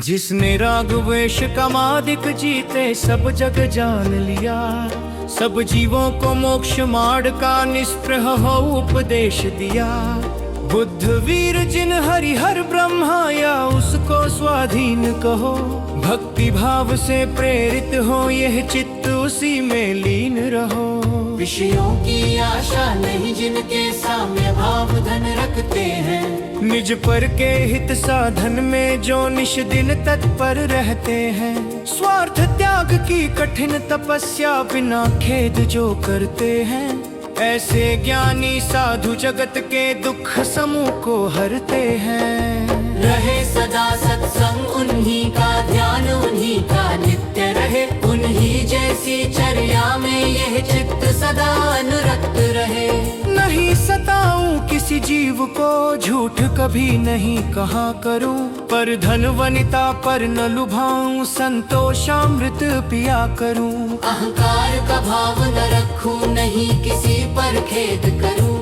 जिसने राग वेश कामादिक जीते सब जग जान लिया। सब जीवों को मोक्ष मार्ग का निस्पृह हो उपदेश दिया। बुद्ध वीर जिन हरि हर ब्रह्मा या उसको स्वाधीन कहो। भक्ति भाव से प्रेरित हो यह चित्त उसी में लीन रहो। विषयों की आशा नहीं जिनके साम्य भाव धन रखते हैं। निज पर के हित साधन में जो निश दिन तत्पर रहते हैं। स्वार्थ त्याग की कठिन तपस्या बिना खेद जो करते हैं। ऐसे ज्ञानी साधु जगत के दुख समूह को हरते हैं। रहे सदा सत्संग उन्हीं का, ध्यान उन्हीं का नित्य रहे। उन्हीं जैसी चर्या में यह चित्त सदा अनुरक्त रहे। नहीं सताऊं किसी जीव को, झूठ कभी नहीं कहा करूं। पर धन वनिता पर न लुभाऊं, संतोषामृत पिया करूं। अहंकार का भाव न रखूं, नहीं किसी पर खेद करूं।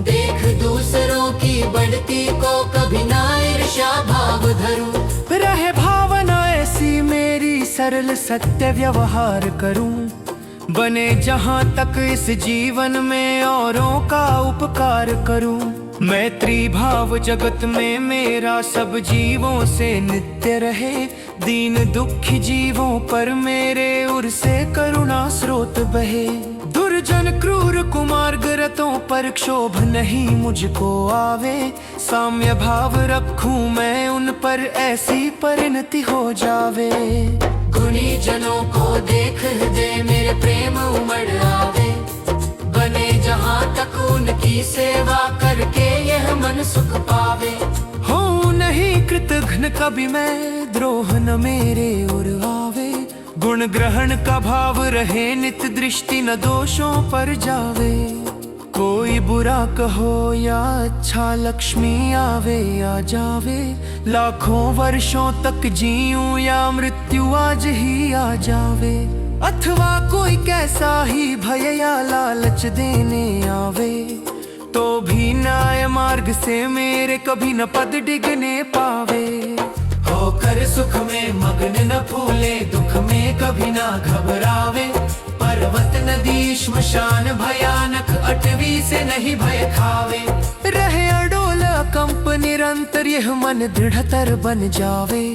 देख दूसरों की बढ़ती को कभी ना ईर्ष्या भाव धरूं। रहे भावना ऐसी मेरी सरल सत्य व्यवहार करूं। बने जहां तक इस जीवन में औरों का उपकार करूं। मैत्री भाव जगत में मेरा सब जीवों से नित्य रहे। दीन दुखी जीवों पर मेरे उर से करुणा स्रोत बहे। दुर्जन क्रूर कुमार्ग रतों पर क्षोभ नहीं मुझको आवे। साम्य भाव रखूं मैं उन पर, ऐसी परिणति हो जावे। गुणी जनों को देख हृदय मेरे प्रेम उमड़ आवे। बने जहाँ तक उनकी सेवा करके यह मन सुख पावे। हो नहीं कृतघ्न कभी मैं, द्रोह न मेरे उर आवे। गुण ग्रहण का भाव रहे नित, दृष्टि न दोषों पर जावे। कोई बुरा कहो या अच्छा, लक्ष्मी आवे या जावे। लाखों वर्षों तक जीऊं या मृत्यु आज ही आ जावे। अथवा कोई कैसा ही भय या लालच देने आवे। तो भी न्याय मार्ग से मेरे कभी न पद डिगने पावे। होकर सुख में मग्न न फूले, दुख में कभी ना घबरावे। पर्वत नदी श्मशान भयानक, अटवी से नहीं भय खावे। रहे अडोल कंप निरंतर, यह मन दृढ़तर बन जावे।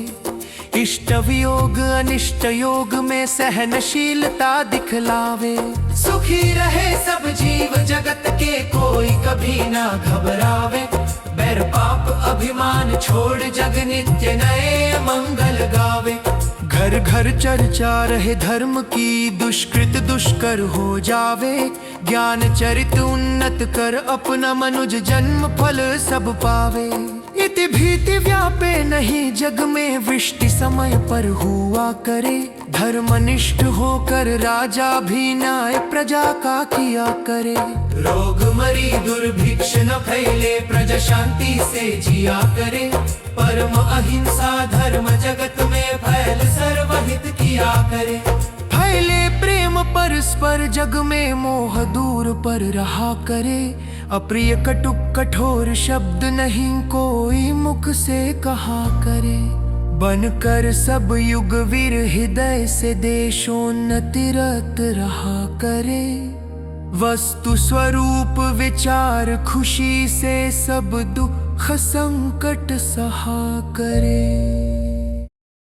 इष्ट वियोग अनिष्ट योग में सहनशीलता दिखलावे। सुखी रहे सब जीव जगत के, कोई कभी ना घबरावे। बैर पाप अभिमान छोड़ जग नित्य नए मंगल गावे। घर घर चर्चा रहे धर्म की, दुष्कृत दुष्कर हो जावे। ज्ञान चरित उन्नत कर अपना मनुज जन्म फल सब पावे। इति भीति व्यापे नहीं जग में, वृष्टि समय पर हुआ करे। धर्मनिष्ठ होकर राजा भी न्याय प्रजा का किया करे। रोग मरी दुर्भिक्ष न फैले, प्रजा शांति से जिया करे। परम अहिंसा धर्म जगत में फैल, सर्वहित किया करे। फैले प्रेम परस्पर जग में, मोह दूर पर रहा करे। अप्रिय कटुक कठोर शब्द नहीं कोई मुख से कहा करे। बनकर सब युग वीर हृदय से देशोन्नति रत रहा करे। वस्तु स्वरूप विचार खुशी से सब दुख संकट सहा करे।